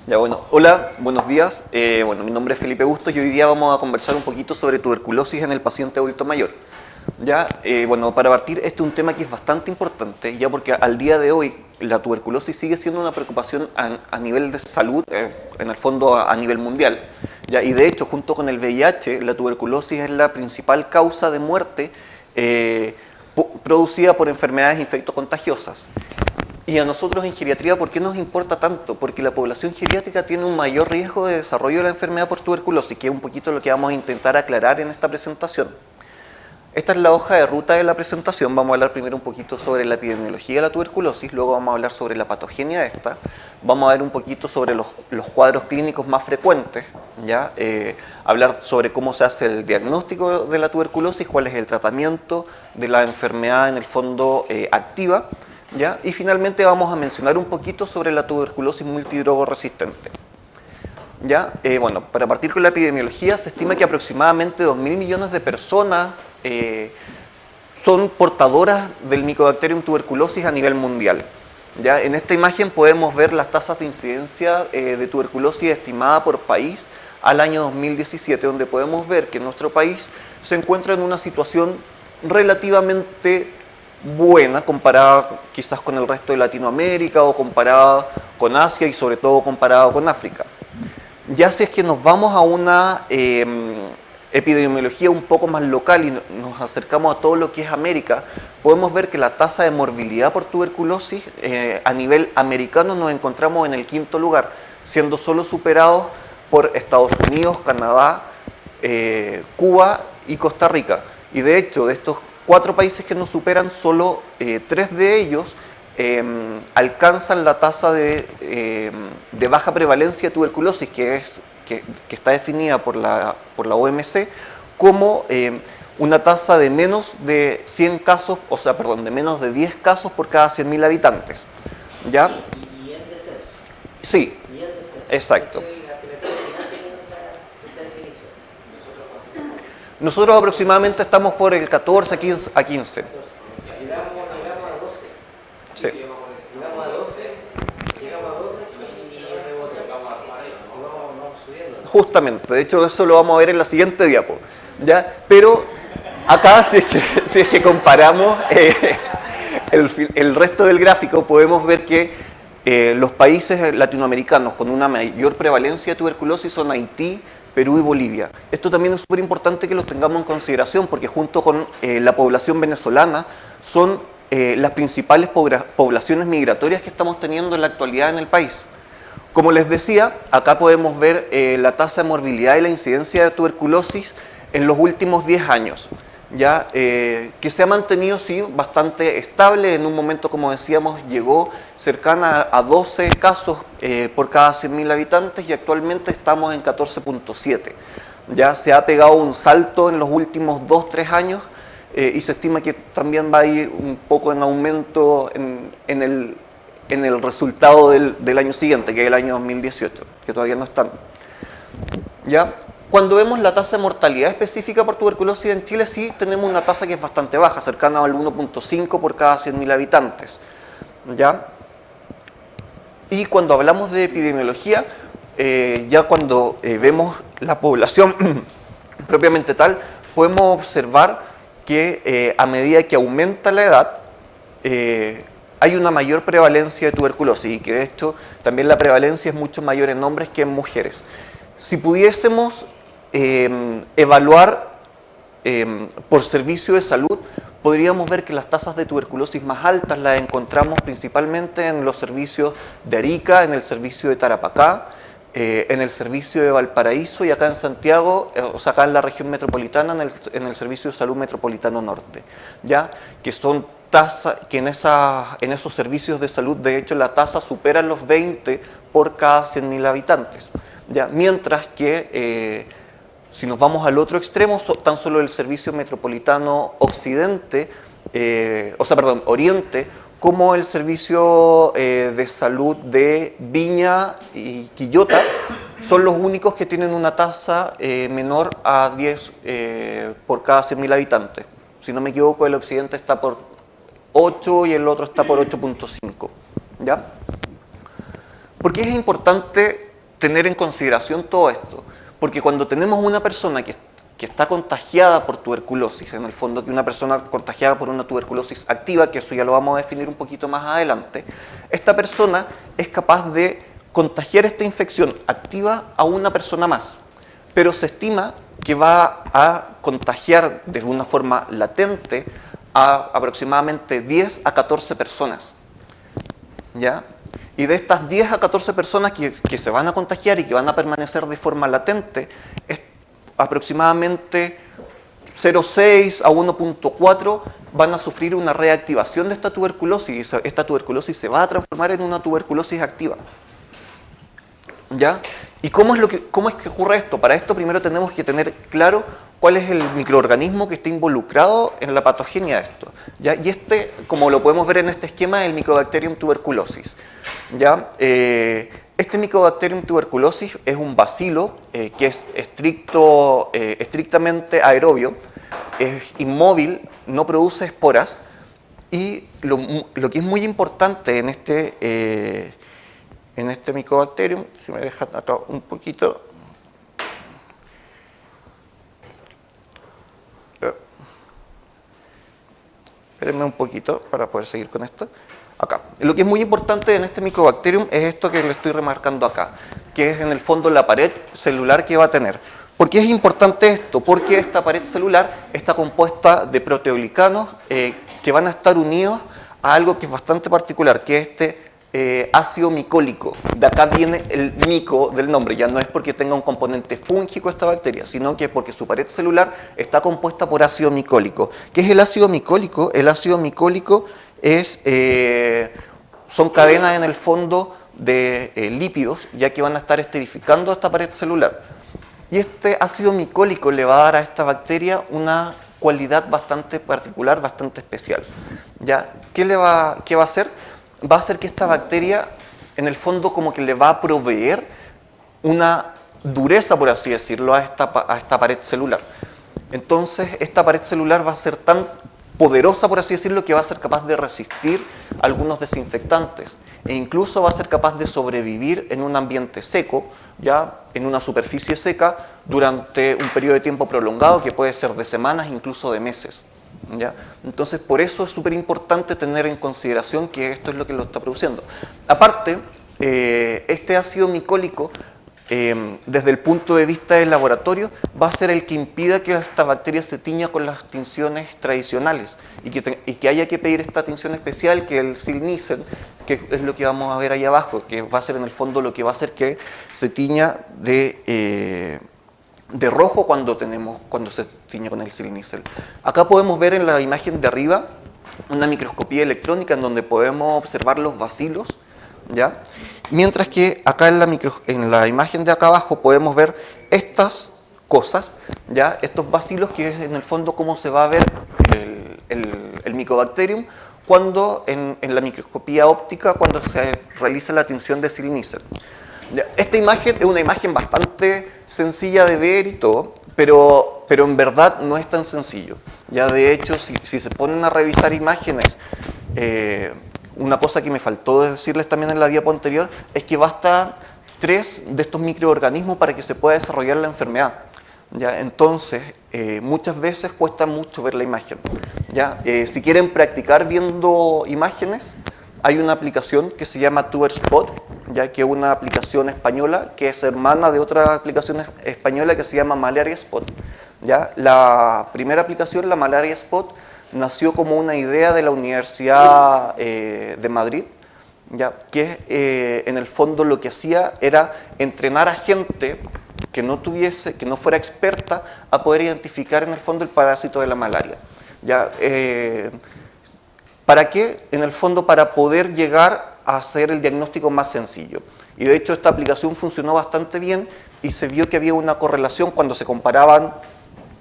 Ya, bueno, hola, buenos días. Mi nombre es Felipe Bustos y hoy día vamos a conversar un poquito sobre tuberculosis en el paciente adulto mayor. Para partir, este es un tema que es bastante importante, ya porque al día de hoy la tuberculosis sigue siendo una preocupación a nivel de salud, en el fondo a nivel mundial. ¿Ya? Y de hecho, junto con el VIH, la tuberculosis es la principal causa de muerte producida por enfermedades infectocontagiosas. Y a nosotros en geriatría, ¿por qué nos importa tanto? Porque la población geriátrica tiene un mayor riesgo de desarrollo de la enfermedad por tuberculosis, que es un poquito lo que vamos a intentar aclarar en esta presentación. Esta es la hoja de ruta de la presentación. Vamos a hablar primero un poquito sobre la epidemiología de la tuberculosis, luego vamos a hablar sobre la patogenia de esta, vamos a ver un poquito sobre los cuadros clínicos más frecuentes, ¿ya? Hablar sobre cómo se hace el diagnóstico de la tuberculosis, cuál es el tratamiento de la enfermedad en el fondo activa, ¿ya? Y finalmente vamos a mencionar un poquito sobre la tuberculosis multidrogoresistente. ¿Ya? Para partir con la epidemiología, se estima que aproximadamente 2.000 millones de personas son portadoras del Mycobacterium tuberculosis a nivel mundial. ¿Ya? En esta imagen podemos ver las tasas de incidencia de tuberculosis estimada por país al año 2017, donde podemos ver que nuestro país se encuentra en una situación relativamente buena comparada quizás con el resto de Latinoamérica o comparada con Asia y sobre todo comparada con África. Ya si es que nos vamos a una epidemiología un poco más local y nos acercamos a todo lo que es América, podemos ver que la tasa de morbilidad por tuberculosis a nivel americano nos encontramos en el 5º lugar, siendo solo superados por Estados Unidos, Canadá, Cuba y Costa Rica. Y de hecho, de estos 4 países que nos superan, solo 3 de ellos alcanzan la tasa de baja prevalencia de tuberculosis, que está definida por la OMC como una tasa de menos de 100 casos, de menos de 10 casos por cada 100.000 habitantes. ¿Ya? ¿Y en descenso? Sí, ¿Y en descenso? exacto. Esa definición. Nosotros aproximadamente estamos por el 14 a 15. Llegamos a 12. Sí. Llegamos a 12 y rebotamos. Y vamos subiendo. Justamente, de hecho eso lo vamos a ver en la siguiente diapo. ¿Ya? Pero acá, si es que comparamos el resto del gráfico, podemos ver que los países latinoamericanos con una mayor prevalencia de tuberculosis son Haití, Perú y Bolivia. Esto también es súper importante que los tengamos en consideración porque junto con la población venezolana son las principales poblaciones migratorias que estamos teniendo en la actualidad en el país. Como les decía, acá podemos ver la tasa de morbilidad y la incidencia de tuberculosis en los últimos 10 años, ¿ya? Que se ha mantenido, sí, bastante estable. En un momento, como decíamos, llegó cercana a 12 casos por cada 100.000 habitantes y actualmente estamos en 14.7. Ya se ha pegado un salto en los últimos 2-3 años y se estima que también va a ir un poco en aumento en el resultado del año siguiente, que es el año 2018, que todavía no están. ¿Ya? Cuando vemos la tasa de mortalidad específica por tuberculosis en Chile, sí tenemos una tasa que es bastante baja, cercana al 1.5 por cada 100.000 habitantes. ¿Ya? Y cuando hablamos de epidemiología, ya cuando vemos la población propiamente tal, podemos observar que a medida que aumenta la edad, hay una mayor prevalencia de tuberculosis y que de hecho también la prevalencia es mucho mayor en hombres que en mujeres. Si pudiésemos evaluar por servicio de salud, podríamos ver que las tasas de tuberculosis más altas las encontramos principalmente en los servicios de Arica, en el servicio de Tarapacá, en el servicio de Valparaíso y acá en Santiago, acá en la región metropolitana, en el servicio de salud metropolitano norte, ¿ya? Que son tasas que en esos servicios de salud, de hecho, la tasa supera los 20 por cada 100.000 habitantes, ¿ya? Mientras que si nos vamos al otro extremo, tan solo el servicio metropolitano oriente, como el servicio de salud de Viña y Quillota, son los únicos que tienen una tasa menor a 10 por cada 100.000 habitantes. Si no me equivoco, el occidente está por 8 y el otro está por 8.5. ¿Ya? ¿Por qué es importante tener en consideración todo esto, porque cuando tenemos una persona que está contagiada por tuberculosis, en el fondo que una persona contagiada por una tuberculosis activa, que eso ya lo vamos a definir un poquito más adelante, esta persona es capaz de contagiar esta infección activa a una persona más, pero se estima que va a contagiar de una forma latente a aproximadamente 10 a 14 personas, ¿ya? Y de estas 10 a 14 personas que se van a contagiar y que van a permanecer de forma latente, aproximadamente 0,6 a 1,4 van a sufrir una reactivación de esta tuberculosis, y esta tuberculosis se va a transformar en una tuberculosis activa. ¿Ya? ¿Y cómo es que ocurre esto? Para esto primero tenemos que tener claro cuál es el microorganismo que está involucrado en la patogenia de esto, ¿ya? Y como lo podemos ver en este esquema, es el Mycobacterium tuberculosis, ¿ya? Este Mycobacterium tuberculosis es un bacilo que es estrictamente aerobio, es inmóvil, no produce esporas, y lo que es muy importante en este Mycobacterium, si me dejan acá un poquito, espérenme un poquito para poder seguir con esto. Acá. Lo que es muy importante en este Mycobacterium es esto que le estoy remarcando acá, que es en el fondo la pared celular que va a tener. ¿Por qué es importante esto? Porque esta pared celular está compuesta de proteoglicanos que van a estar unidos a algo que es bastante particular, que es ácido micólico. De acá viene el mico del nombre, ya no es porque tenga un componente fúngico esta bacteria, sino que porque su pared celular está compuesta por ácido micólico. ¿Qué es el ácido micólico? El ácido micólico son cadenas en el fondo de lípidos, ya que van a estar esterificando esta pared celular. Y este ácido micólico le va a dar a esta bacteria una cualidad bastante particular, bastante especial. ¿Ya? ¿Qué va a hacer? Va a hacer que esta bacteria, en el fondo, como que le va a proveer una dureza, por así decirlo, a esta pared celular. Entonces, esta pared celular va a ser tan poderosa, por así decirlo, que va a ser capaz de resistir algunos desinfectantes e incluso va a ser capaz de sobrevivir en un ambiente seco, ya en una superficie seca, durante un periodo de tiempo prolongado que puede ser de semanas, incluso de meses. ¿Ya? Entonces, por eso es súper importante tener en consideración que esto es lo que lo está produciendo. Aparte, este ácido micólico, desde el punto de vista del laboratorio, va a ser el que impida que esta bacteria se tiña con las tinciones tradicionales y que haya que pedir esta tinción especial, que es el Silnicen, que es lo que vamos a ver ahí abajo, que va a ser en el fondo lo que va a hacer que se tiña de rojo cuando se tiñe con el Silnicel. Acá podemos ver en la imagen de arriba una microscopía electrónica en donde podemos observar los bacilos, ¿ya? Mientras que acá en la imagen de acá abajo podemos ver estas cosas, ¿ya? Estos bacilos, que es en el fondo cómo se va a ver el Mycobacterium cuando en la microscopía óptica, cuando se realiza la tinción de Silnicel. Esta imagen es una imagen bastante sencilla de ver y todo, pero en verdad no es tan sencillo. Ya de hecho, si se ponen a revisar imágenes, una cosa que me faltó decirles también en la diapo anterior es que basta 3 de estos microorganismos para que se pueda desarrollar la enfermedad. ¿Ya? Entonces, muchas veces cuesta mucho ver la imagen. ¿Ya? Si quieren practicar viendo imágenes, hay una aplicación que se llama TuberSpot, ya que es una aplicación española que es hermana de otra aplicación española que se llama Malaria Spot. ¿Ya? La primera aplicación, la Malaria Spot, nació como una idea de la Universidad de Madrid, ¿ya? Que en el fondo lo que hacía era entrenar a gente que no fuera experta a poder identificar en el fondo el parásito de la malaria. ¿Ya? ¿Para qué? En el fondo para poder llegar a hacer el diagnóstico más sencillo. Y de hecho esta aplicación funcionó bastante bien y se vio que había una correlación cuando se comparaban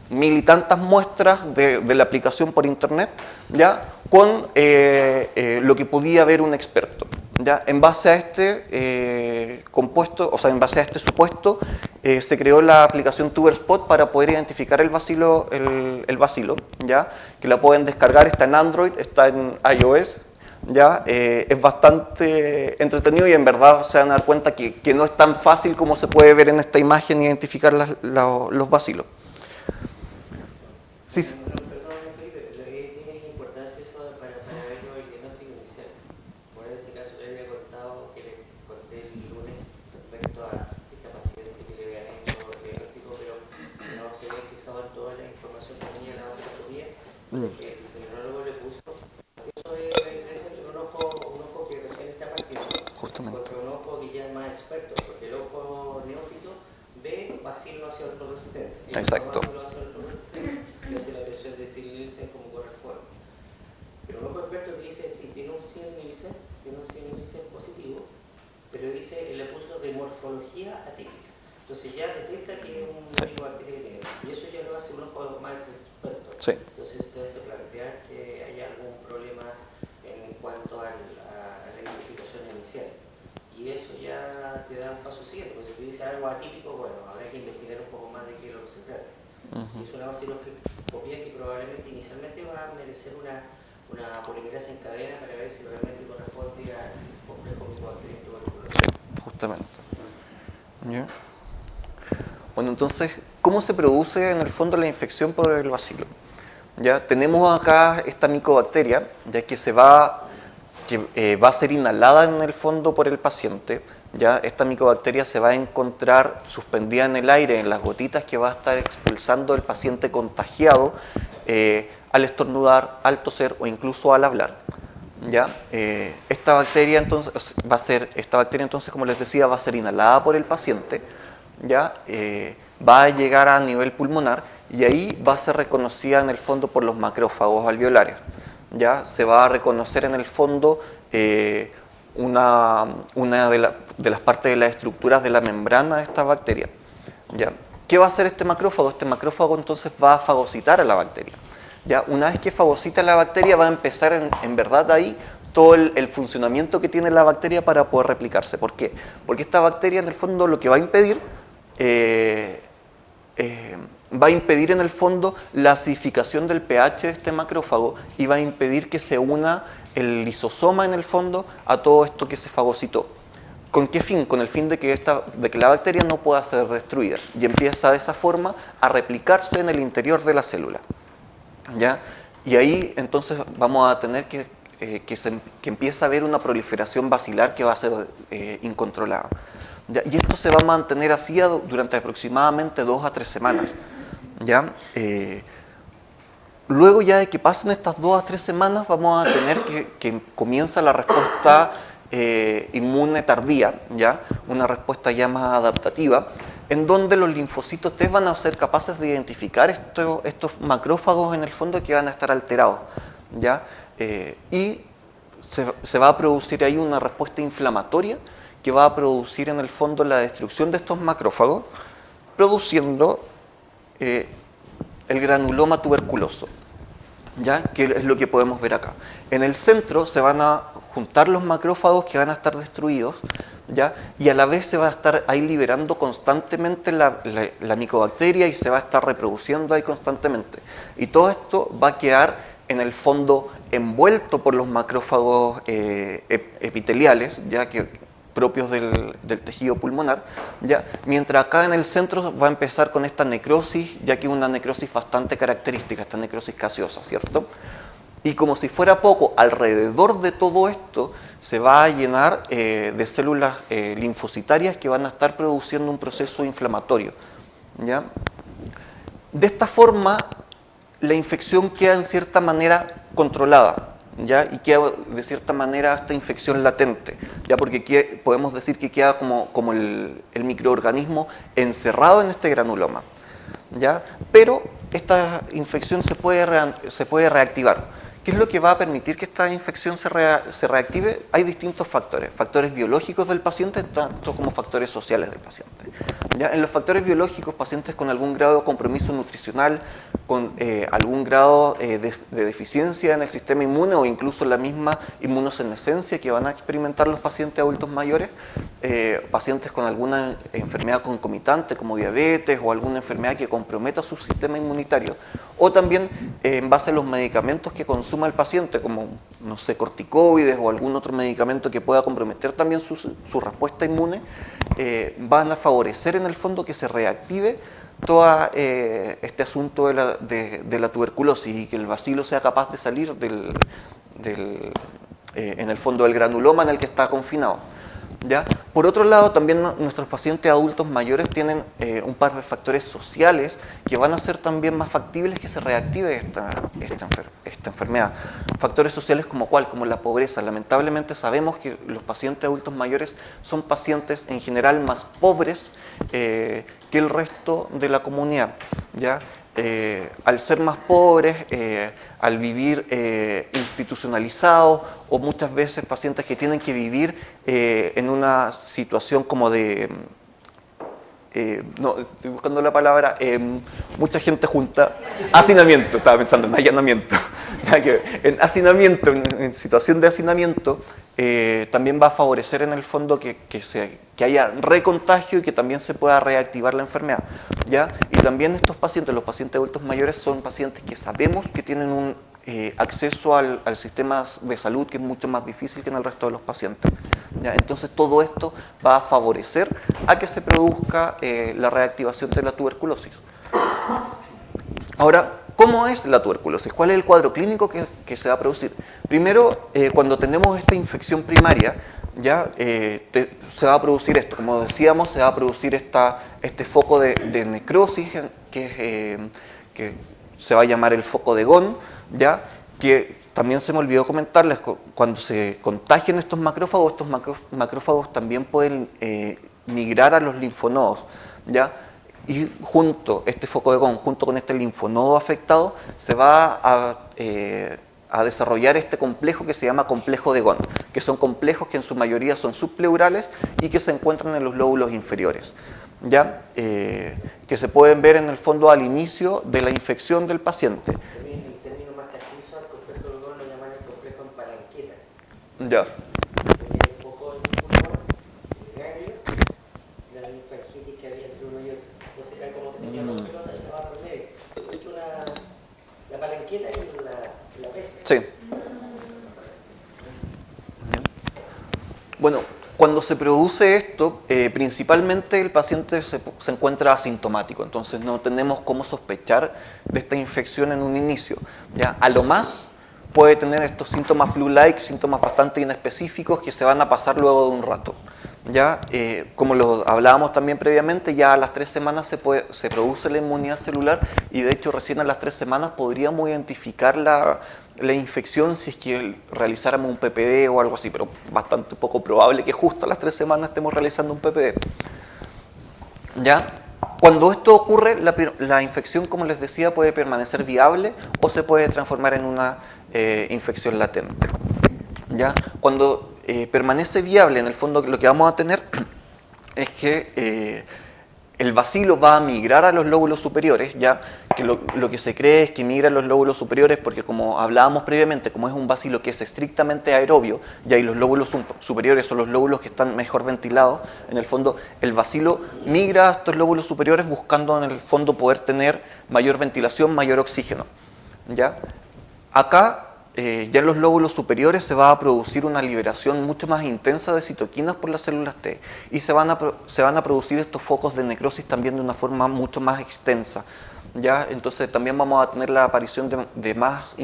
1000 y tantas muestras de la aplicación por internet, ¿ya? Con lo que podía ver un experto. ¿Ya? En base a este supuesto, se creó la aplicación TuberSpot para poder identificar el bacilo, ¿ya? Que la pueden descargar, está en Android, está en iOS, ¿ya? Es bastante entretenido y en verdad se van a dar cuenta que no es tan fácil como se puede ver en esta imagen identificar los bacilos. Sí. Perdón, Felipe, lo que tiene importancia eso para ver el diagnóstico inicial. Por ese caso le había contado que le conté el lunes respecto a esta paciente que le habían hecho el diagnóstico, pero no se había fijado en toda la información que tenía en la vasectomía, que el neurólogo le puso. Eso es la diferencia entre un ojo que recién está partiendo contra un ojo que ya es más experto, porque el ojo neófito ve bacilo hacia otro resistente. Exacto. Se hace la presión de Nielsen como corresponde. Pero un ojo experto que dice, si tiene un 100 Nielsen, positivo, pero dice, le puso de morfología atípica. Entonces ya detecta que es un bacteria que tiene. Y eso ya lo hace un ojo más experto. Sí. Entonces usted hace plantear que hay algún problema en cuanto a la identificación inicial. Y eso ya te da un paso siguiente, porque si tú dices algo atípico, bueno, habrá que investigar un poco más de qué es lo que se trata. Y es una vaciloscopía que probablemente inicialmente va a merecer una polimerasa en cadena para ver si realmente corresponde al complejo micobacteriano tuberculoso. Justamente. ¿Ya? Bueno, entonces, ¿cómo se produce en el fondo la infección por el bacilo? ¿Ya? Tenemos acá esta micobacteria, ya que va a ser inhalada en el fondo por el paciente. ¿Ya? Esta micobacteria se va a encontrar suspendida en el aire, en las gotitas que va a estar expulsando el paciente contagiado al estornudar, al toser o incluso al hablar. ¿Ya? Esta bacteria entonces, como les decía, va a ser inhalada por el paciente, ¿ya? Va a llegar a nivel pulmonar y ahí va a ser reconocida en el fondo por los macrófagos alveolares. ¿Ya? Se va a reconocer en el fondo una de las partes de las estructuras de la membrana de esta bacteria. ¿Ya? ¿Qué va a hacer este macrófago? Este macrófago entonces va a fagocitar a la bacteria. ¿Ya? Una vez que fagocita la bacteria va a empezar en verdad ahí todo el funcionamiento que tiene la bacteria para poder replicarse. ¿Por qué? Porque esta bacteria en el fondo lo que va a impedir en el fondo la acidificación del pH de este macrófago y va a impedir que se una el lisosoma en el fondo a todo esto que se fagocitó. ¿Con qué fin? Con el fin de que la bacteria no pueda ser destruida y empieza de esa forma a replicarse en el interior de la célula. ¿Ya? Y ahí entonces vamos a tener que empiece a haber una proliferación bacilar que va a ser incontrolada. ¿Ya? Y esto se va a mantener así durante aproximadamente 2 a 3 semanas. ¿Ya? Luego ya de que pasen estas 2 a 3 semanas vamos a tener que comienza la respuesta inmune tardía, ¿ya? Una respuesta ya más adaptativa, en donde los linfocitos T van a ser capaces de identificar estos macrófagos en el fondo que van a estar alterados, ¿ya? Y se va a producir ahí una respuesta inflamatoria que va a producir en el fondo la destrucción de estos macrófagos, produciendo el granuloma tuberculoso, ¿ya? Que es lo que podemos ver acá. En el centro se van a juntar los macrófagos que van a estar destruidos, ¿ya? Y a la vez se va a estar ahí liberando constantemente la micobacteria y se va a estar reproduciendo ahí constantemente. Y todo esto va a quedar en el fondo envuelto por los macrófagos epiteliales, ya que propios del tejido pulmonar, ¿ya? Mientras acá en el centro va a empezar con esta necrosis, ya que es una necrosis bastante característica, esta necrosis gaseosa, ¿cierto? Y como si fuera poco, alrededor de todo esto se va a llenar de células linfocitarias que van a estar produciendo un proceso inflamatorio, ¿ya? De esta forma, la infección queda en cierta manera controlada, ¿ya? Y queda de cierta manera esta infección latente, ¿ya? Porque podemos decir que queda como el microorganismo encerrado en este granuloma, ¿ya? Pero esta infección se puede reactivar. ¿Qué es lo que va a permitir que esta infección se reactive? Hay distintos factores biológicos del paciente, tanto como factores sociales del paciente. ¿Ya? En los factores biológicos, pacientes con algún grado de compromiso nutricional, con algún grado de deficiencia en el sistema inmune o incluso la misma inmunosenescencia que van a experimentar los pacientes adultos mayores, pacientes con alguna enfermedad concomitante como diabetes o alguna enfermedad que comprometa su sistema inmunitario, o también en base a los medicamentos que consuma el paciente, como no sé, corticoides o algún otro medicamento que pueda comprometer también su respuesta inmune, van a favorecer en el fondo que se reactive todo este asunto de la tuberculosis y que el bacilo sea capaz de salir en el fondo del granuloma en el que está confinado. ¿Ya? Por otro lado, también nuestros pacientes adultos mayores tienen un par de factores sociales que van a ser también más factibles que se reactive esta enfermedad. Factores sociales como cuál, como la pobreza. Lamentablemente sabemos que los pacientes adultos mayores son pacientes en general más pobres que el resto de la comunidad, ¿ya? Al ser más pobres, al vivir institucionalizados o muchas veces pacientes que tienen que vivir en una situación como de, no, estoy buscando la palabra, mucha gente junta, hacinamiento, estaba pensando en allanamiento, en hacinamiento, en situación de hacinamiento, también va a favorecer en el fondo que haya recontagio y que también se pueda reactivar la enfermedad, ¿ya? Y también estos pacientes, los pacientes adultos mayores, son pacientes que sabemos que tienen un acceso al sistema de salud que es mucho más difícil que en el resto de los pacientes, ¿ya? Entonces todo esto va a favorecer a que se produzca la reactivación de la tuberculosis. Ahora, ¿cómo es la tuberculosis? ¿Cuál es el cuadro clínico que se va a producir? Primero, cuando tenemos esta infección primaria, ya se va a producir esto. Como decíamos, se va a producir este foco de necrosis que se va a llamar el foco de Ghon, ya, que también se me olvidó comentarles, cuando se contagian estos macrófagos también pueden migrar a los linfonodos, ¿ya? Y este foco de Ghon, junto con este linfonodo afectado, se va a desarrollar este complejo que se llama complejo de Ghon, que son complejos que en su mayoría son subpleurales y que se encuentran en los lóbulos inferiores, ¿ya? Que se pueden ver en el fondo al inicio de la infección del paciente. En términos más castizos, al complejo de Ghon lo llaman el complejo en palanqueta. Ya. El foco del pulmón, el ganglio, la linfangitis que había entre uno y otro. Entonces era como que tenía dos pelotas y abajo en medio. La palanqueta y la pesa. Sí. Bueno, cuando se produce esto, principalmente el paciente se encuentra asintomático, entonces no tenemos cómo sospechar de esta infección en un inicio, ¿ya? A lo más puede tener estos síntomas flu-like, síntomas bastante inespecíficos que se van a pasar luego de un rato, ¿ya? Como lo hablábamos también previamente, ya a las 3 semanas se produce la inmunidad celular y de hecho recién a las 3 semanas podríamos identificar la infección si es que realizáramos un PPD o algo así, pero bastante poco probable que justo a las 3 semanas estemos realizando un PPD. ¿Ya? Cuando esto ocurre, la infección, como les decía, puede permanecer viable o se puede transformar en una infección latente. ¿Ya? Cuando permanece viable, en el fondo lo que vamos a tener es que el bacilo va a migrar a los lóbulos superiores, ya que lo que se cree es que migra a los lóbulos superiores porque, como hablábamos previamente, como es un bacilo que es estrictamente aerobio, ya y los lóbulos superiores son los lóbulos que están mejor ventilados, en el fondo el bacilo migra a estos lóbulos superiores buscando en el fondo poder tener mayor ventilación, mayor oxígeno, ¿ya? Acá ya en los lóbulos superiores se va a producir una liberación mucho más intensa de citoquinas por las células T y se van a producir estos focos de necrosis también de una forma mucho más extensa, ¿ya? Entonces también vamos a tener la aparición de más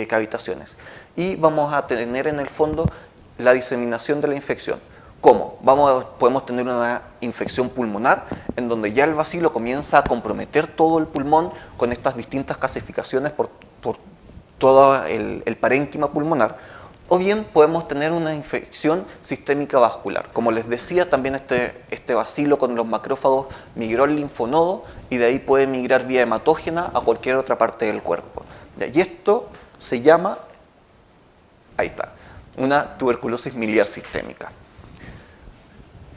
cavitaciones y vamos a tener en el fondo la diseminación de la infección. ¿Cómo? Podemos tener una infección pulmonar en donde ya el bacilo comienza a comprometer todo el pulmón con estas distintas calcificaciones por todo el parénquima pulmonar, o bien podemos tener una infección sistémica vascular. Como les decía, también este bacilo con los macrófagos migró al linfonodo y de ahí puede migrar vía hematógena a cualquier otra parte del cuerpo. Y esto se llama, ahí está, una tuberculosis miliar sistémica.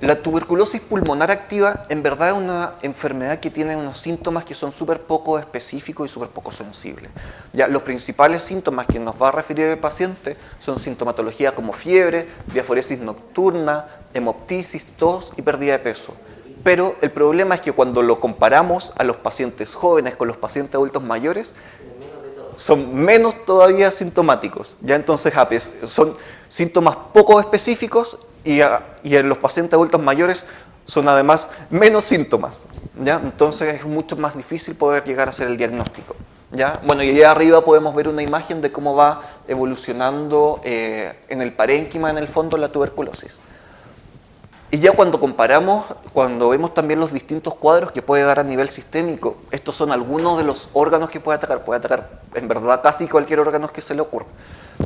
La tuberculosis pulmonar activa en verdad es una enfermedad que tiene unos síntomas que son súper poco específicos y súper poco sensibles. Ya, los principales síntomas que nos va a referir el paciente son sintomatología como fiebre, diaforesis nocturna, hemoptisis, tos y pérdida de peso. Pero el problema es que cuando lo comparamos a los pacientes jóvenes con los pacientes adultos mayores, son menos todavía sintomáticos. ¿Ya? Entonces, son síntomas poco específicos y en los pacientes adultos mayores son además menos síntomas. ¿Ya? Entonces es mucho más difícil poder llegar a hacer el diagnóstico. ¿Ya? Bueno, y allá arriba podemos ver una imagen de cómo va evolucionando en el parénquima, en el fondo, la tuberculosis. Y ya cuando comparamos, cuando vemos también los distintos cuadros que puede dar a nivel sistémico, estos son algunos de los órganos que puede atacar en verdad casi cualquier órgano que se le ocurra.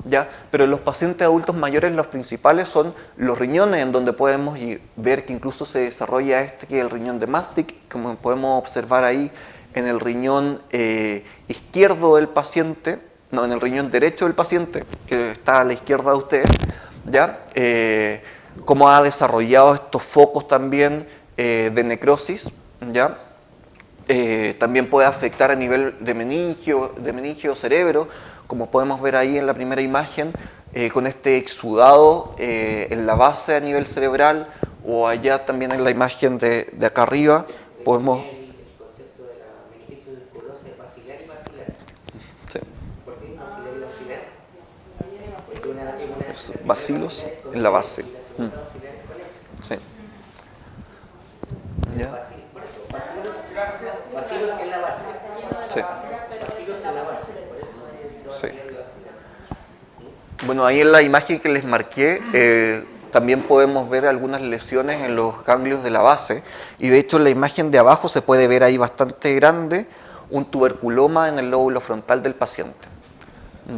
¿Ya? Pero en los pacientes adultos mayores los principales son los riñones, en donde podemos ver que incluso se desarrolla que es el riñón de Mastic, como podemos observar ahí en el riñón izquierdo del paciente, no, en el riñón derecho del paciente, que está a la izquierda de ustedes, ¿ya? Cómo ha desarrollado estos focos también de necrosis, ¿ya? También puede afectar a nivel de meningio cerebro, como podemos ver ahí en la primera imagen, con este exudado en la base a nivel cerebral, o allá también en la imagen de acá arriba, podemos... El concepto de la meningitis tuberculosa es bacilar y bacilar. Sí. ¿Por qué es bacilar y bacilar? Porque Bacilos en la base. Y la segunda bacilar es con S. Sí. ¿Ya? Por eso, bacilos en la base. Sí. Bacilos en la base, por eso dice bacilar y bacilar. Bueno, ahí en la imagen que les marqué, también podemos ver algunas lesiones en los ganglios de la base, y de hecho en la imagen de abajo se puede ver ahí bastante grande un tuberculoma en el lóbulo frontal del paciente.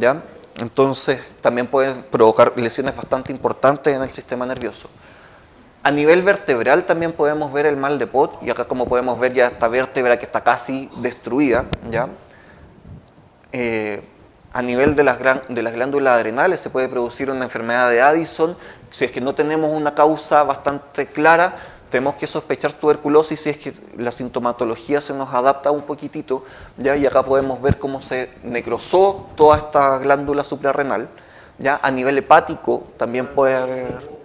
¿Ya? Entonces también pueden provocar lesiones bastante importantes en el sistema nervioso. A nivel vertebral también podemos ver el mal de Pot, y acá como podemos ver ya esta vértebra que está casi destruida, ¿ya? A nivel de las glándulas adrenales se puede producir una enfermedad de Addison. Si es que no tenemos una causa bastante clara, tenemos que sospechar tuberculosis si es que la sintomatología se nos adapta un poquitito, ¿ya? Y acá podemos ver cómo se necrosó toda esta glándula suprarrenal, ¿ya? A nivel hepático también puede haber...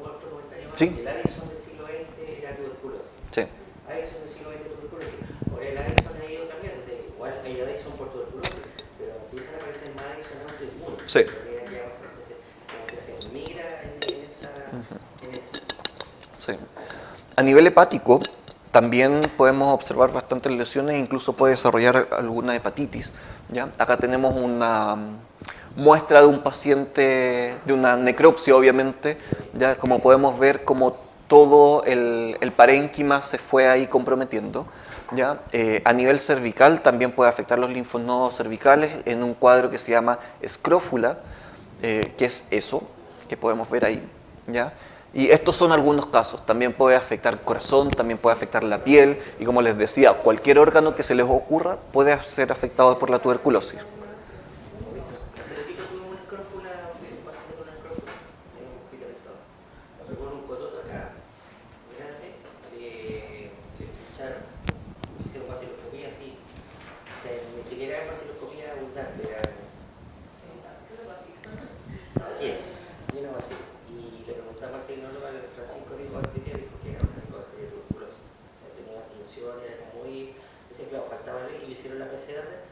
Otro comentario más. ¿Sí? El Addison del siglo XX era tuberculosis. Sí. Addison del siglo XX tuberculosis. Ahora el Addison ha ido cambiando. O sea, igual hay Addison por tuberculosis, pero empiezan a aparecer más Addison autoinmunes. Sí. Entonces, como que se migra en eso. Sí. A nivel hepático también podemos observar bastantes lesiones, incluso puede desarrollar alguna hepatitis, ¿ya? Acá tenemos una muestra de un paciente, de una necropsia obviamente, ¿ya? Como podemos ver como todo el parénquima se fue ahí comprometiendo, ¿ya? A nivel cervical también puede afectar los linfonodos cervicales en un cuadro que se llama escrófula, que es eso que podemos ver ahí, ¿ya? Y estos son algunos casos. También puede afectar el corazón, también puede afectar la piel, y como les decía, cualquier órgano que se les ocurra puede ser afectado por la tuberculosis. Hace poquito tuvimos una escrófula, un paciente con una escrófula, hospitalizado. Pasó con un cototo acá, grande, le echaron, hicieron vaciloscopía así. O sea, ni siquiera era vaciloscopía abundante, era lleno vacío. Y le preguntamos al tecnólogo, al Francisco Rico Arteria, dijo que era una arteria tuberculosa. O sea, tenía tensión, era muy... Decía, claro, faltaba ley, y le hicieron la PCR.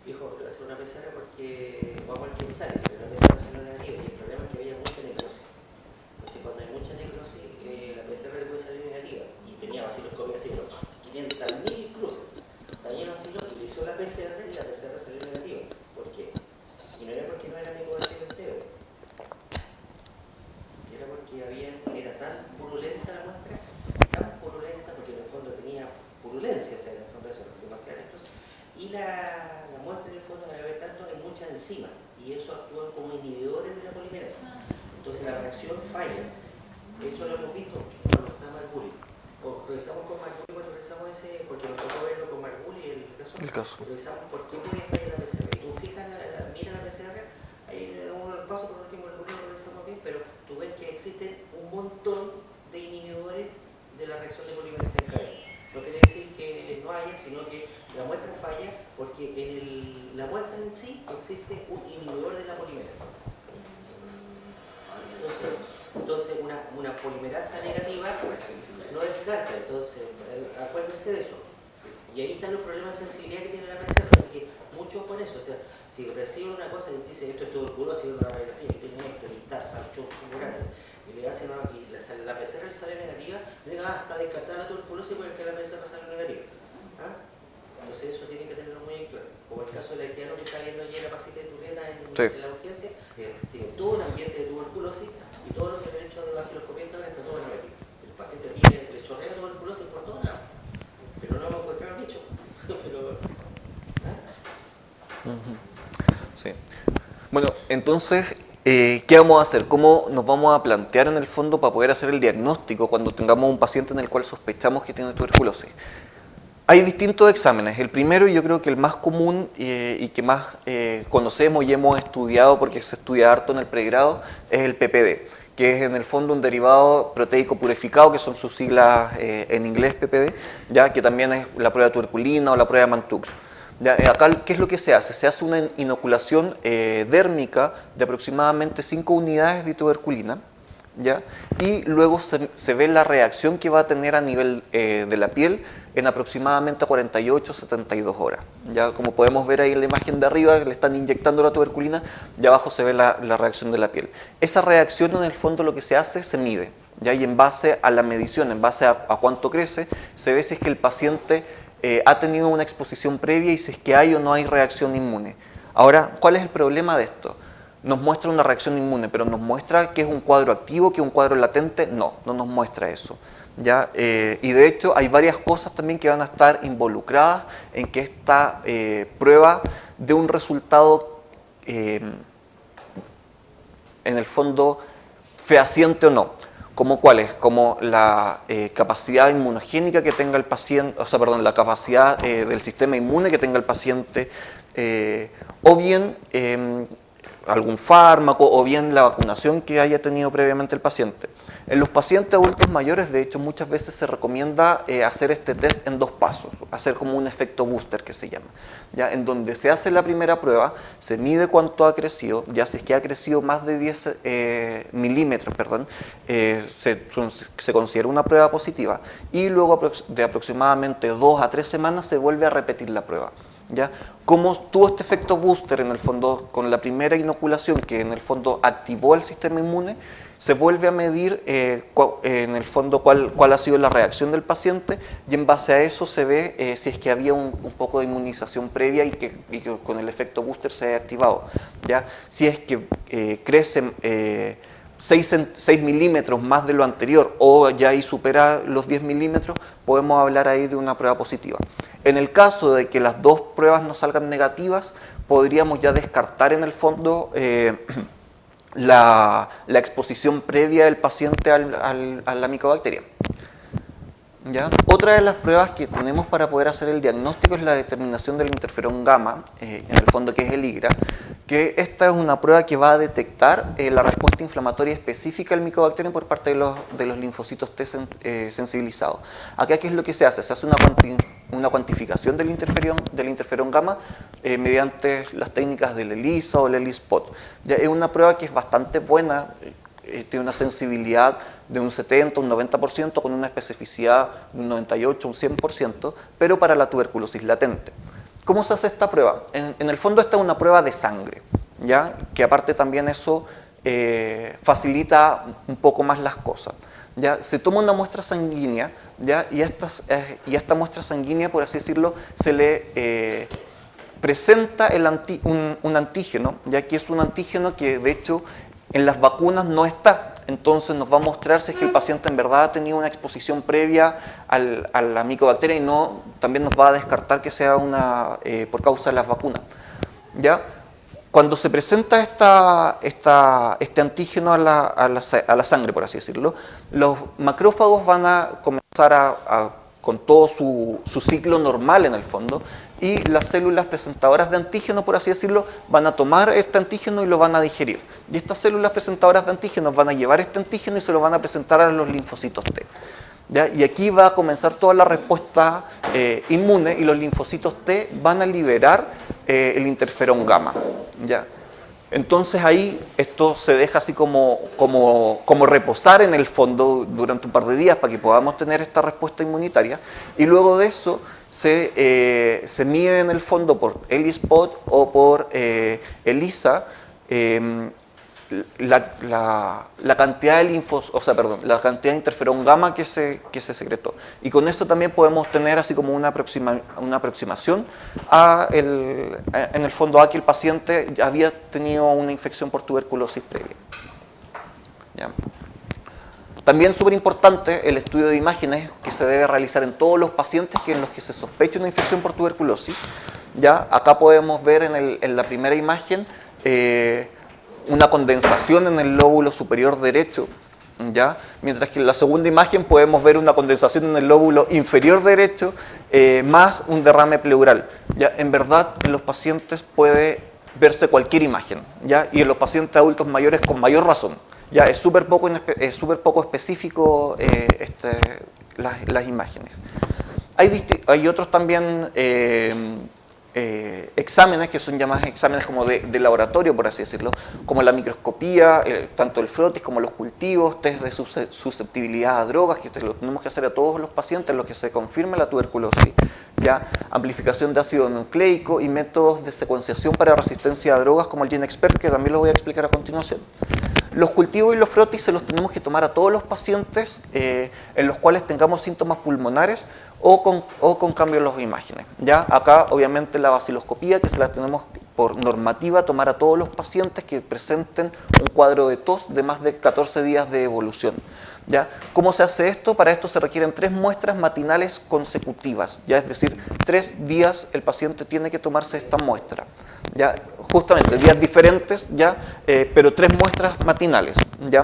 Dijo, le voy a hacer una PCR porque vamos a ver quién sale, pero la PCR salió negativa, y el problema es que había mucha necrosis. Entonces, cuando hay mucha necrosis, la PCR le puede salir negativa. Y tenía vaciloscopia así, pero 500.000 cruces. Está lleno de vaciloscopia, y le hizo la PCR y la PCR salió negativa. ¿Por qué? Y no era porque no era micobatidoteo. Era porque era tan purulenta la muestra, tan purulenta, porque en el fondo tenía purulencia, o sea, en el fondo eso, demasiada necrosis. Y la muestra en el fondo debe haber tanto en muchas enzimas, y eso actúa como inhibidores de la polimerasa. Entonces la reacción falla. Eso lo hemos visto cuando está Marguli. O revisamos con Marguli, cuando revisamos ese, porque nos tocó verlo con Marguli el caso. Revisamos por qué puede fallar la PCR. Y tú fijas, mira la PCR, ahí uno el paso por el Marguli lo revisamos bien, pero tú ves que existen un montón de inhibidores de la reacción de polimerasa en cadena. No quiere decir que no haya, sino que la muestra falla porque en la muestra en sí existe un inhibidor de la polimerasa. Entonces una polimerasa negativa no descarta, entonces acuérdense de eso. Y ahí están los problemas de sensibilidad que tiene la PCR, así que mucho por eso. O sea, si reciben una cosa y dice esto es tuberculosis, una radiografía que tiene esto, el tarsal, y le hacen y la PCR le sale negativa, le digan, está descartada la tuberculosis porque la PCR sale negativa. ¿Ah? Entonces eso tiene que tenerlo muy en claro. Como el caso del haitiano que está viendo allí la paciente de Tureta en la urgencia, tiene todo un ambiente de tuberculosis y todo lo que le han hecho de vaciloscopía está todo negativo. El paciente le chorrea tuberculosis por todos lados, pero no hemos encontrado el bicho. Pero, ¿ah? Sí. Bueno, entonces, ¿qué vamos a hacer? ¿Cómo nos vamos a plantear en el fondo para poder hacer el diagnóstico cuando tengamos un paciente en el cual sospechamos que tiene tuberculosis? Hay distintos exámenes. El primero, y yo creo que el más común y que más conocemos y hemos estudiado porque se estudia harto en el pregrado, es el PPD, que es en el fondo un derivado proteico purificado, que son sus siglas en inglés PPD, ya que también es la prueba de tuberculina o la prueba de Mantoux. Ya, acá, ¿qué es lo que se hace? Se hace una inoculación dérmica de aproximadamente 5 unidades de tuberculina, ¿ya? Y luego se ve la reacción que va a tener a nivel de la piel en aproximadamente 48-72 horas. Ya, como podemos ver ahí en la imagen de arriba, le están inyectando la tuberculina y abajo se ve la reacción de la piel. Esa reacción, en el fondo, lo que se hace, se mide, ¿ya? Y en base a la medición, en base a cuánto crece, se ve si es que el paciente ha tenido una exposición previa y si es que hay o no hay reacción inmune. Ahora, ¿cuál es el problema de esto? Nos muestra una reacción inmune, pero ¿nos muestra que es un cuadro activo, que es un cuadro latente? No, no nos muestra eso, ¿ya? Y de hecho hay varias cosas también que van a estar involucradas en que esta prueba dé un resultado, en el fondo, fehaciente o no. ¿Como cuáles? Como la capacidad inmunogénica que tenga el paciente, o sea, perdón, la capacidad del sistema inmune que tenga el paciente, o bien algún fármaco, o bien la vacunación que haya tenido previamente el paciente. En los pacientes adultos mayores, de hecho, muchas veces se recomienda hacer este test en 2 pasos, hacer como un efecto booster que se llama, ¿ya? En donde se hace la primera prueba, se mide cuánto ha crecido, ya si es que ha crecido más de 10 milímetros, se considera una prueba positiva, y luego de aproximadamente 2 a 3 semanas se vuelve a repetir la prueba, ¿ya? Como tuvo este efecto booster en el fondo con la primera inoculación, que en el fondo activó el sistema inmune, se vuelve a medir en el fondo cuál ha sido la reacción del paciente, y en base a eso se ve si es que había un poco de inmunización previa y que con el efecto booster se haya activado, ¿ya? Si es que crecen 6 milímetros más de lo anterior o ya ahí supera los 10 milímetros, podemos hablar ahí de una prueba positiva. En el caso de que las 2 pruebas no salgan negativas, podríamos ya descartar en el fondo la exposición previa del paciente a la micobacteria, ¿ya? Otra de las pruebas que tenemos para poder hacer el diagnóstico es la determinación del interferón gamma, en el fondo que es el IGRA, que esta es una prueba que va a detectar la respuesta inflamatoria específica al micobacterium por parte de los linfocitos T sensibilizados. Acá, ¿qué es lo que se hace? Se hace una cuantificación del interferón gamma mediante las técnicas del ELISA o el ELISpot. Es una prueba que es bastante buena, tiene una sensibilidad de un 70, un 90%, con una especificidad de un 98, un 100%, pero para la tuberculosis latente. ¿Cómo se hace esta prueba? En el fondo esta es una prueba de sangre, ¿ya? Que aparte también eso facilita un poco más las cosas, ¿ya? Se toma una muestra sanguínea, ¿ya? Y esta muestra sanguínea, por así decirlo, se le presenta un antígeno, ya que es un antígeno que de hecho en las vacunas no está. Entonces nos va a mostrar si es que el paciente en verdad ha tenido una exposición previa a la micobacteria, y no, también nos va a descartar que sea por causa de las vacunas, ¿ya? Cuando se presenta este antígeno a la sangre, por así decirlo, los macrófagos van a comenzar con todo su ciclo normal en el fondo, y las células presentadoras de antígeno, por así decirlo, van a tomar este antígeno y lo van a digerir. Y estas células presentadoras de antígenos van a llevar este antígeno y se lo van a presentar a los linfocitos T, ¿ya? Y aquí va a comenzar toda la respuesta inmune, y los linfocitos T van a liberar el interferón gamma, ¿ya? Entonces ahí esto se deja así como reposar en el fondo durante un par de días para que podamos tener esta respuesta inmunitaria, y luego de eso se mide en el fondo por ELISpot o por ELISA la cantidad de la cantidad de interferón gamma que se secretó. Y con eso también podemos tener así como una aproximación en el fondo a que el paciente ya había tenido una infección por tuberculosis previa. ¿Ya? También súper importante el estudio de imágenes que se debe realizar en todos los pacientes en los que se sospecha una infección por tuberculosis. ¿Ya? Acá podemos ver en la primera imagen una condensación en el lóbulo superior derecho, ¿ya? Mientras que en la segunda imagen podemos ver una condensación en el lóbulo inferior derecho más un derrame pleural. ¿Ya? En verdad, en los pacientes puede verse cualquier imagen, ¿ya? Y en los pacientes adultos mayores con mayor razón. ¿Ya? Es súper poco específico las imágenes. Hay otros también exámenes que son llamados exámenes como de laboratorio, por así decirlo, como la microscopía, tanto el frotis como los cultivos, test de susceptibilidad a drogas, que los tenemos que hacer a todos los pacientes en los que se confirme la tuberculosis, ¿ya? Amplificación de ácido nucleico y métodos de secuenciación para resistencia a drogas como el GeneXpert, que también lo voy a explicar a continuación. Los cultivos y los frotis se los tenemos que tomar a todos los pacientes en los cuales tengamos síntomas pulmonares o con cambio en las imágenes. ¿Ya? Acá, obviamente, la baciloscopía, que se la tenemos por normativa tomar a todos los pacientes que presenten un cuadro de tos de más de 14 días de evolución. ¿Ya? ¿Cómo se hace esto? Para esto se requieren 3 muestras matinales consecutivas, ¿ya? Es decir, 3 días el paciente tiene que tomarse esta muestra, ¿ya? Justamente, días diferentes, ¿ya? Pero 3 muestras matinales, ¿ya?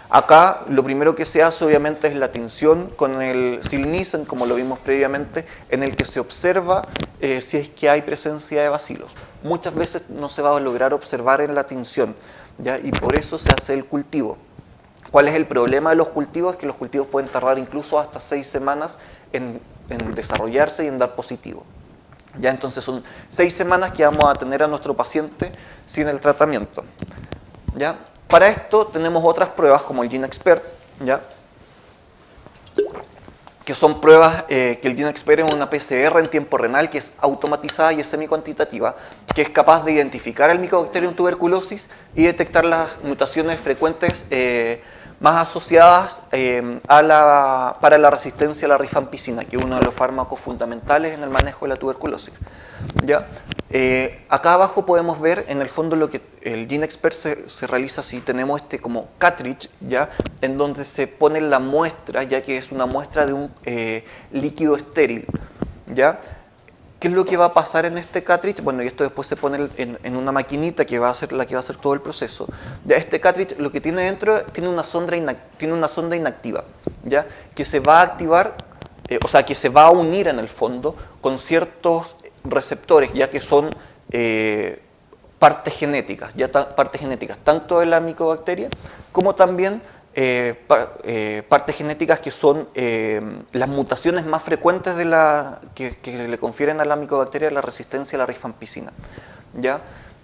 Acá lo primero que se hace obviamente es la tinción con el Sil-Nielsen, como lo vimos previamente, en el que se observa si es que hay presencia de bacilos. Muchas veces no se va a lograr observar en la tinción, ¿ya? Y por eso se hace el cultivo. ¿Cuál es el problema de los cultivos? Es que los cultivos pueden tardar incluso hasta 6 semanas en desarrollarse y en dar positivo. ¿Ya? Entonces son 6 semanas que vamos a tener a nuestro paciente sin el tratamiento. ¿Ya? Para esto tenemos otras pruebas como el GeneXpert, ¿ya? Que son pruebas que el GeneXpert es una PCR en tiempo renal que es automatizada y es semi-cuantitativa, que es capaz de identificar el Mycobacterium tuberculosis y detectar las mutaciones frecuentes más asociadas para la resistencia a la rifampicina, que es uno de los fármacos fundamentales en el manejo de la tuberculosis. ¿Ya? Acá abajo podemos ver en el fondo lo que el GeneXpert se realiza si tenemos como cartridge, ¿ya? En donde se pone la muestra, ya que es una muestra de un líquido estéril, ¿ya? ¿Qué es lo que va a pasar en este cartridge? Bueno, y esto después se pone en una maquinita que va a ser la que va a hacer todo el proceso. Ya, este cartridge lo que tiene dentro tiene una sonda inactiva, ¿ya? Que se va a activar, o sea, que se va a unir en el fondo con ciertos receptores, ya que son partes genéticas, tanto de la micobacteria como también partes genéticas que son las mutaciones más frecuentes que le confieren a la micobacteria la resistencia a la rifampicina, ¿ya?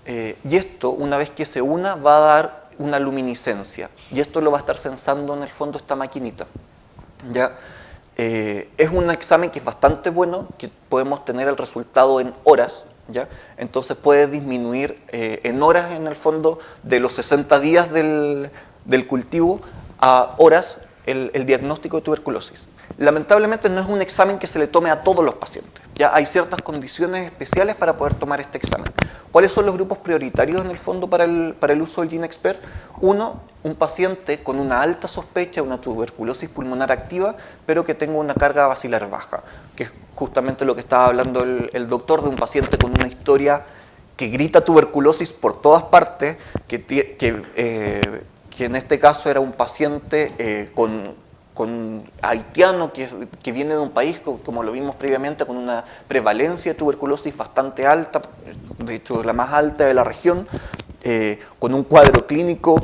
Y esto, una vez que se una, va a dar una luminiscencia, y esto lo va a estar sensando en el fondo esta maquinita, ¿ya? Es un examen que es bastante bueno, que podemos tener el resultado en horas, ¿ya? Entonces puede disminuir en horas en el fondo de los 60 días del cultivo a horas el diagnóstico de tuberculosis. Lamentablemente no es un examen que se le tome a todos los pacientes. Ya hay ciertas condiciones especiales para poder tomar este examen. ¿Cuáles son los grupos prioritarios en el fondo para el uso del GeneXpert? Uno, un paciente con una alta sospecha de una tuberculosis pulmonar activa, pero que tenga una carga bacilar baja, que es justamente lo que estaba hablando el doctor, de un paciente con una historia que grita tuberculosis por todas partes, que en este caso era un paciente con haitiano que viene de un país, como lo vimos previamente, con una prevalencia de tuberculosis bastante alta, de hecho la más alta de la región, con un cuadro clínico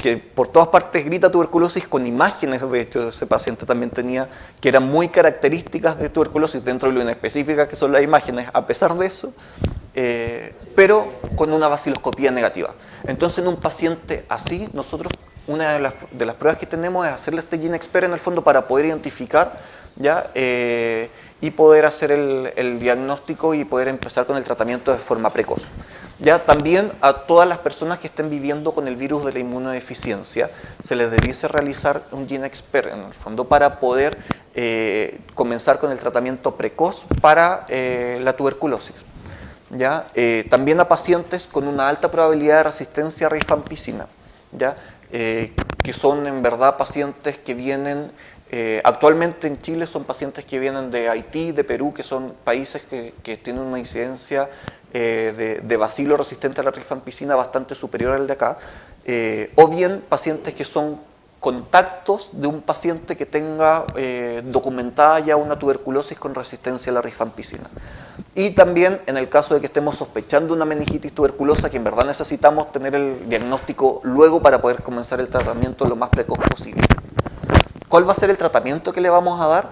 que por todas partes grita tuberculosis, con imágenes, de hecho ese paciente también tenía, que eran muy características de tuberculosis dentro de lo inespecífica que son las imágenes. A pesar de eso, pero con una vaciloscopía negativa. Entonces, en un paciente así, nosotros una de las pruebas que tenemos es hacerle este GeneXpert en el fondo para poder identificar, ¿ya? Y poder hacer el diagnóstico y poder empezar con el tratamiento de forma precoz. Ya también a todas las personas que estén viviendo con el virus de la inmunodeficiencia se les debiese realizar un GeneXpert en el fondo para poder comenzar con el tratamiento precoz para la tuberculosis. ¿Ya? También a pacientes con una alta probabilidad de resistencia a rifampicina, ¿ya? Que son en verdad pacientes que vienen, actualmente en Chile son pacientes que vienen de Haití, de Perú, que son países que tienen una incidencia de bacilo resistente a la rifampicina bastante superior al de acá, o bien pacientes que son contactos de un paciente que tenga documentada ya una tuberculosis con resistencia a la rifampicina. Y también en el caso de que estemos sospechando una meningitis tuberculosa, que en verdad necesitamos tener el diagnóstico luego para poder comenzar el tratamiento lo más precoz posible. ¿Cuál va a ser el tratamiento que le vamos a dar?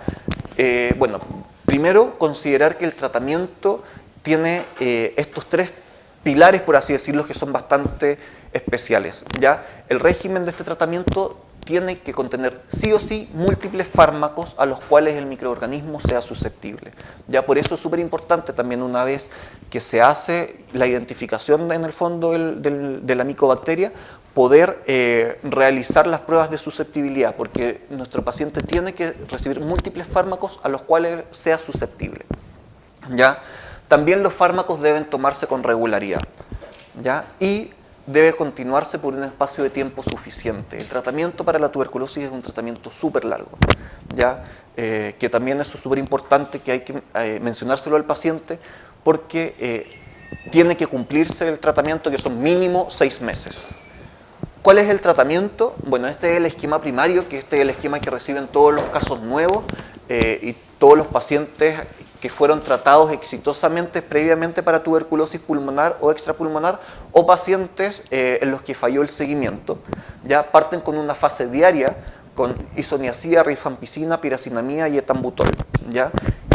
Bueno, primero considerar que el tratamiento tiene estos tres pilares, por así decirlo, que son bastante especiales, ¿ya? El régimen de este tratamiento tiene que contener sí o sí múltiples fármacos a los cuales el microorganismo sea susceptible. Ya por eso es súper importante también, una vez que se hace la identificación en el fondo de la micobacteria, poder realizar las pruebas de susceptibilidad, porque nuestro paciente tiene que recibir múltiples fármacos a los cuales sea susceptible. ¿Ya? También los fármacos deben tomarse con regularidad, ¿ya? Y debe continuarse por un espacio de tiempo suficiente. El tratamiento para la tuberculosis es un tratamiento súper largo, ¿ya? Que también eso es súper importante, que hay que mencionárselo al paciente, porque tiene que cumplirse el tratamiento, que son mínimo 6 meses. ¿Cuál es el tratamiento? Bueno, este es el esquema primario, que este es el esquema que reciben todos los casos nuevos y todos los pacientes que fueron tratados exitosamente previamente para tuberculosis pulmonar o extrapulmonar, o pacientes en los que falló el seguimiento. Ya parten con una fase diaria con isoniazida, rifampicina, piracinamida y etambutol, ¿ya?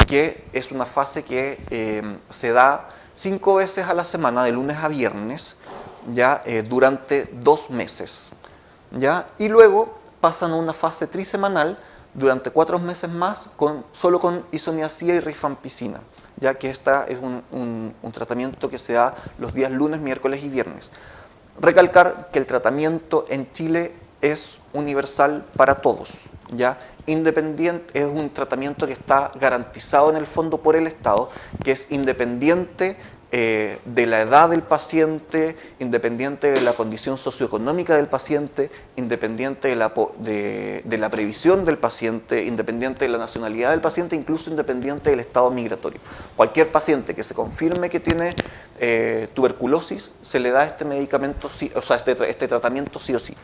Que es una fase que se da 5 veces a la semana, de lunes a viernes, ¿ya? Durante 2 meses, ¿ya? Y luego pasan a una fase trisemanal durante 4 meses más, solo con isoniazida y rifampicina, ya que esta es un tratamiento que se da los días lunes, miércoles y viernes. Recalcar que el tratamiento en Chile es universal para todos, ¿ya? Independiente, es un tratamiento que está garantizado en el fondo por el Estado, que es independiente de la edad del paciente, independiente de la condición socioeconómica del paciente, independiente de la previsión del paciente, independiente de la nacionalidad del paciente, incluso independiente del estado migratorio. Cualquier paciente que se confirme que tiene tuberculosis, se le da este medicamento, o sea, este tratamiento sí o sí.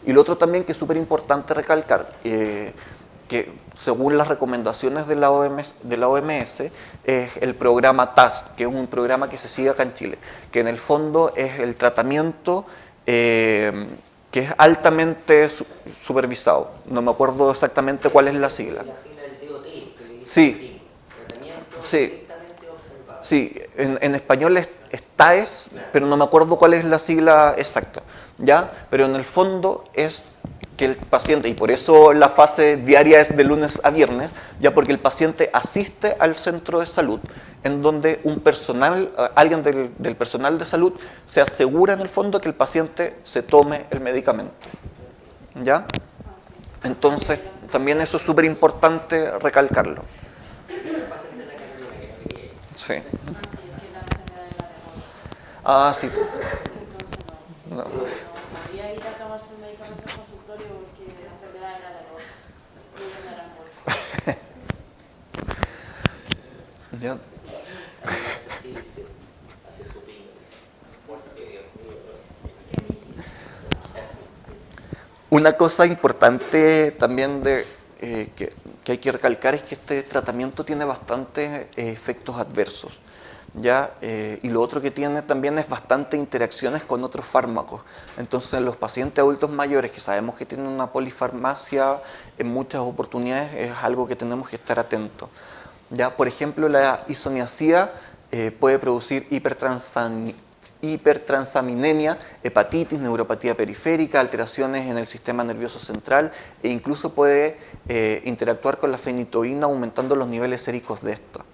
Y lo otro también que es súper importante recalcar, que según las recomendaciones de la OMS, es el programa TASC, que es un programa que se sigue acá en Chile, que en el fondo es el tratamiento que es altamente supervisado. No me acuerdo exactamente cuál es la sigla. La sigla del DOT, sí. Tratamiento sí. estrictamente observado. Sí, en español es TAES, pero no me acuerdo cuál es la sigla exacta, ¿ya? Pero en el fondo es que el paciente, y por eso la fase diaria es de lunes a viernes, ya porque el paciente asiste al centro de salud, en donde alguien del personal de salud se asegura en el fondo que el paciente se tome el medicamento, ¿ya? Entonces, también eso es súper importante recalcarlo. Sí. Ah, sí. No. Podía ir a tomarse el medicamento al consultorio porque la enfermedad era de rojas y ellos no eran muertos. Ya. Hace su pingo, porque Dios mío. Una cosa importante también que hay que recalcar es que este tratamiento tiene bastantes efectos adversos, ¿ya? Y lo otro que tiene también es bastantes interacciones con otros fármacos. Entonces, los pacientes adultos mayores que sabemos que tienen una polifarmacia en muchas oportunidades, es algo que tenemos que estar atentos, ¿ya? Por ejemplo, la isoniazida puede producir hipertransaminemia, hepatitis, neuropatía periférica, alteraciones en el sistema nervioso central e incluso puede interactuar con la fenitoína aumentando los niveles séricos de esta.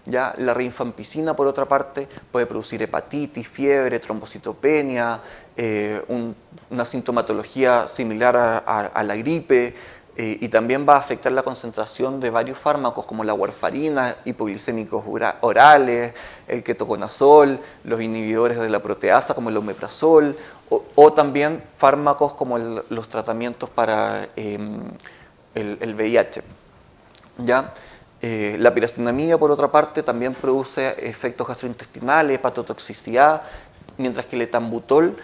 Ya, la rifampicina, por otra parte, puede producir hepatitis, fiebre, trombocitopenia, una sintomatología similar a la gripe, y también va a afectar la concentración de varios fármacos como la warfarina, hipoglicémicos orales, el ketoconazol, los inhibidores de la proteasa como el omeprazol, o también fármacos como los tratamientos para el VIH. ¿Ya? La piracinamida, por otra parte, también produce efectos gastrointestinales, hepatotoxicidad, mientras que el etambutol,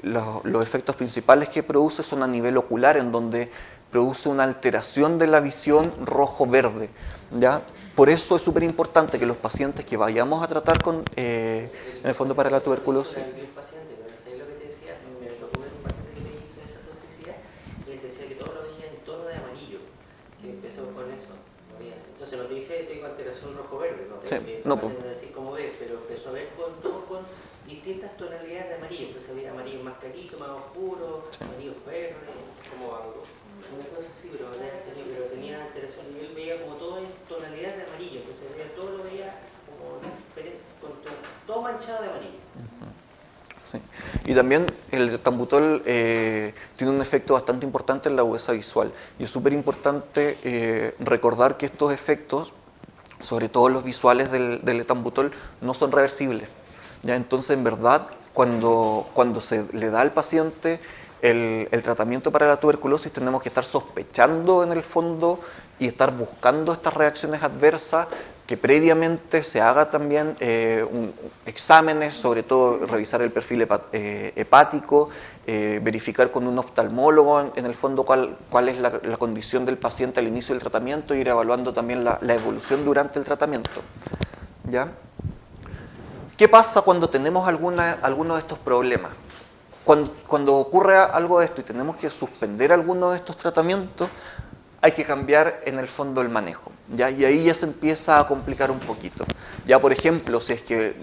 los efectos principales que produce son a nivel ocular, en donde produce una alteración de la visión rojo-verde. ¿Ya? Por eso es súper importante que los pacientes que vayamos a tratar en el fondo para la tuberculosis. El paciente, pero lo que te decía, me tocó ver un paciente que me hizo esa toxicidad y él decía que todo lo veía en tono de amarillo, que empezó con eso. Entonces no te dice tengo alteración rojo-verde, no Sí, te no, hacen decir cómo ves, pero empezó a ver todo con distintas tonalidades de amarillo. Entonces había amarillo más clarito, más oscuro, sí, amarillo verde, como algo. Una cosa así, pero tenía alteración y él veía como todo en tonalidades de amarillo. Entonces todo lo veía como diferente, todo manchado de amarillo. Sí. Y también el etambutol tiene un efecto bastante importante en la agudeza visual. Y es súper importante recordar que estos efectos, sobre todo los visuales del etambutol, no son reversibles. ¿Ya? Entonces, en verdad, cuando se le da al paciente el tratamiento para la tuberculosis, tenemos que estar sospechando en el fondo y estar buscando estas reacciones adversas, que previamente se haga también exámenes, sobre todo revisar el perfil hepático, verificar con un oftalmólogo en el fondo cuál es la condición del paciente al inicio del tratamiento, e ir evaluando también la evolución durante el tratamiento. ¿Ya? ¿Qué pasa cuando tenemos alguno de estos problemas? Cuando ocurre algo de esto y tenemos que suspender alguno de estos tratamientos, hay que cambiar en el fondo el manejo, ¿ya? Y ahí ya se empieza a complicar un poquito. Ya, por ejemplo, si es que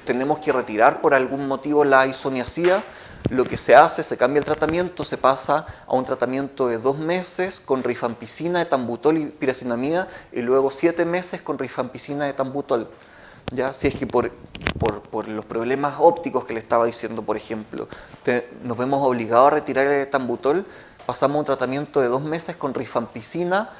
tenemos que retirar por algún motivo la isoniazida, lo que se hace, se cambia el tratamiento, se pasa a un tratamiento de 2 meses con rifampicina, etambutol y piracinamida, y luego 7 meses con rifampicina, etambutol. ¿Ya? Si es que por los problemas ópticos que le estaba diciendo, por ejemplo, nos vemos obligados a retirar el etambutol, pasamos a un tratamiento de 2 meses con rifampicina,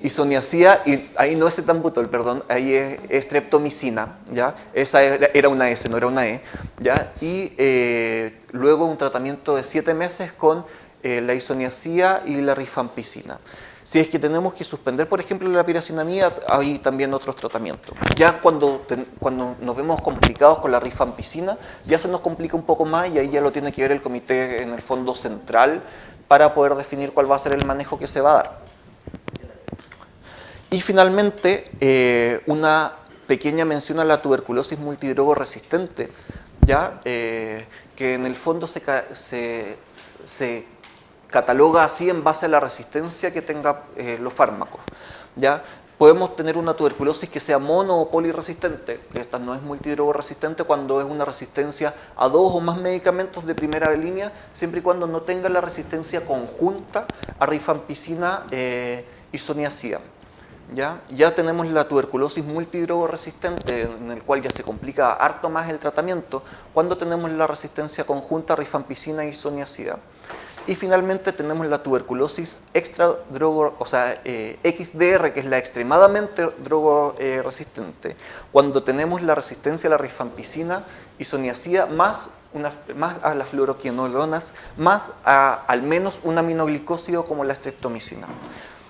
isoniazida, y ahí no es etambutol, perdón, ahí es streptomicina, ¿ya? Esa era una S, no era una E, ¿ya? Y luego un tratamiento de 7 meses con la isoniazida y la rifampicina. Si es que tenemos que suspender, por ejemplo, la piracinamida, hay también otros tratamientos. Ya cuando nos vemos complicados con la rifampicina, ya se nos complica un poco más, y ahí ya lo tiene que ver el comité en el fondo central para poder definir cuál va a ser el manejo que se va a dar. Y finalmente, una pequeña mención a la tuberculosis multidrogo resistente, ¿ya? Que en el fondo se cataloga así en base a la resistencia que tenga los fármacos. ¿Ya? Podemos tener una tuberculosis que sea mono o poliresistente, que esta no es multidrogo resistente cuando es una resistencia a 2 o más medicamentos de primera línea, siempre y cuando no tenga la resistencia conjunta a rifampicina, isoniazida. Ya tenemos la tuberculosis multidrogo resistente, en el cual ya se complica harto más el tratamiento cuando tenemos la resistencia conjunta a rifampicina e isoniazida. Y finalmente tenemos la tuberculosis extradrogo, o sea, XDR, que es la extremadamente drogo resistente, cuando tenemos la resistencia a la rifampicina, isoniazida, más a las fluoroquinolonas, más al menos un aminoglicósido como la streptomicina.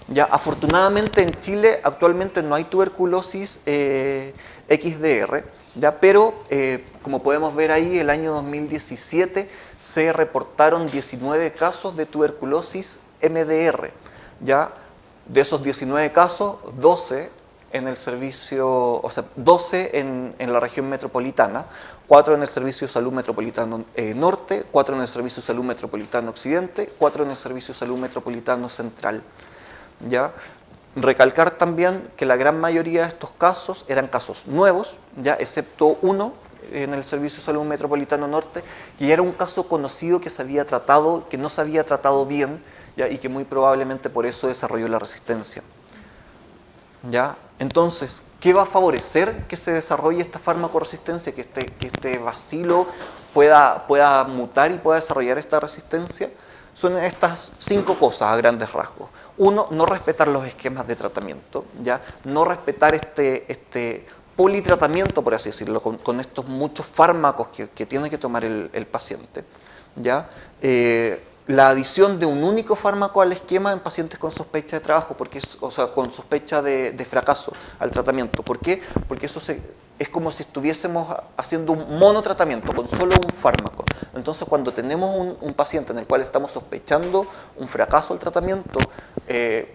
Ya, afortunadamente en Chile actualmente no hay tuberculosis XDR, ¿ya? Pero como podemos ver ahí, el año 2017 se reportaron 19 casos de tuberculosis MDR. ¿Ya? De esos 19 casos, 12 en el servicio, o sea, 12 en la región metropolitana, 4 en el Servicio de Salud Metropolitano Norte, 4 en el Servicio de Salud Metropolitano Occidente, 4 en el Servicio de Salud Metropolitano Central. ¿Ya? Recalcar también que la gran mayoría de estos casos eran casos nuevos, ya excepto uno en el Servicio de Salud Metropolitano Norte, que ya era un caso conocido que se había tratado, que no se había tratado bien, ya, y que muy probablemente por eso desarrolló la resistencia. ¿Ya? Entonces, ¿qué va a favorecer que se desarrolle esta farmacoresistencia, que este bacilo pueda mutar y pueda desarrollar esta resistencia? Son estas 5 cosas a grandes rasgos. Uno, no respetar los esquemas de tratamiento, ¿ya? No respetar este politratamiento, por así decirlo, con estos muchos fármacos que tiene que tomar el paciente, ¿ya? La adición de un único fármaco al esquema en pacientes con sospecha de trabajo, o sea, con sospecha de fracaso al tratamiento. ¿Por qué? Porque eso es como si estuviésemos haciendo un monotratamiento con solo un fármaco. Entonces, cuando tenemos un paciente en el cual estamos sospechando un fracaso al tratamiento,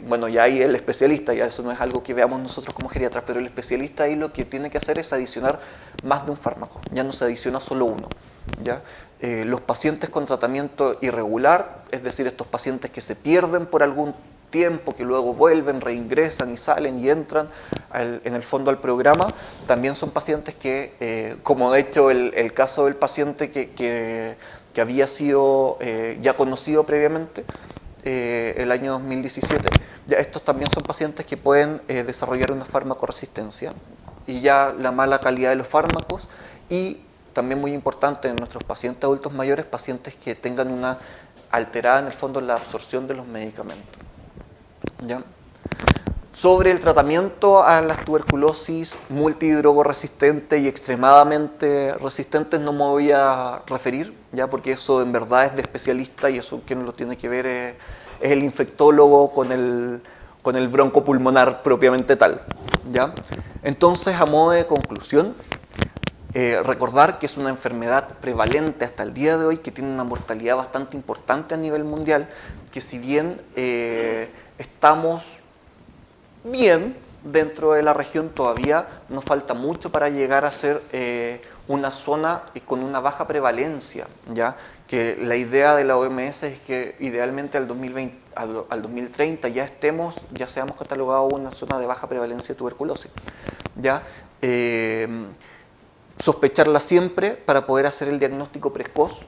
bueno, ya ahí el especialista, ya eso no es algo que veamos nosotros como geriatras, pero el especialista ahí lo que tiene que hacer es adicionar más de un fármaco, ya no se adiciona solo uno, ¿ya? Los pacientes con tratamiento irregular, es decir, estos pacientes que se pierden por algún tiempo, que luego vuelven, reingresan y salen y entran en el fondo al programa, también son pacientes que, como de hecho el caso del paciente que había sido ya conocido previamente, el año 2017, ya estos también son pacientes que pueden desarrollar una farmacoresistencia, y ya la mala calidad de los fármacos, y también muy importante en nuestros pacientes adultos mayores, pacientes que tengan una alterada en el fondo la absorción de los medicamentos. ¿Ya? Sobre el tratamiento a las tuberculosis multidrogoresistente y extremadamente resistentes no me voy a referir, ¿ya? Porque eso en verdad es de especialista, y eso quien lo tiene que ver es el infectólogo con el broncopulmonar propiamente tal, ¿ya? Entonces, a modo de conclusión, recordar que es una enfermedad prevalente hasta el día de hoy, que tiene una mortalidad bastante importante a nivel mundial, que si bien estamos bien dentro de la región, todavía nos falta mucho para llegar a ser una zona con una baja prevalencia, ¿ya? Que la idea de la OMS es que idealmente al 2030 ya seamos catalogados una zona de baja prevalencia de tuberculosis, ¿ya? Sospecharla siempre para poder hacer el diagnóstico precoz,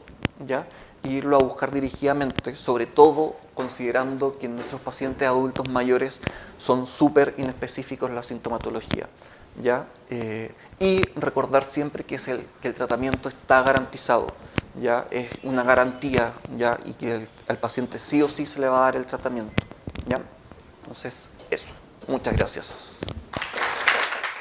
¿ya? E irlo a buscar dirigidamente, sobre todo considerando que nuestros pacientes adultos mayores son súper inespecíficos en la sintomatología, ¿ya? Y recordar siempre que el tratamiento está garantizado, ¿ya? Es una garantía, ¿ya? Y que al paciente sí o sí se le va a dar el tratamiento, ¿ya? Entonces, eso. Muchas gracias.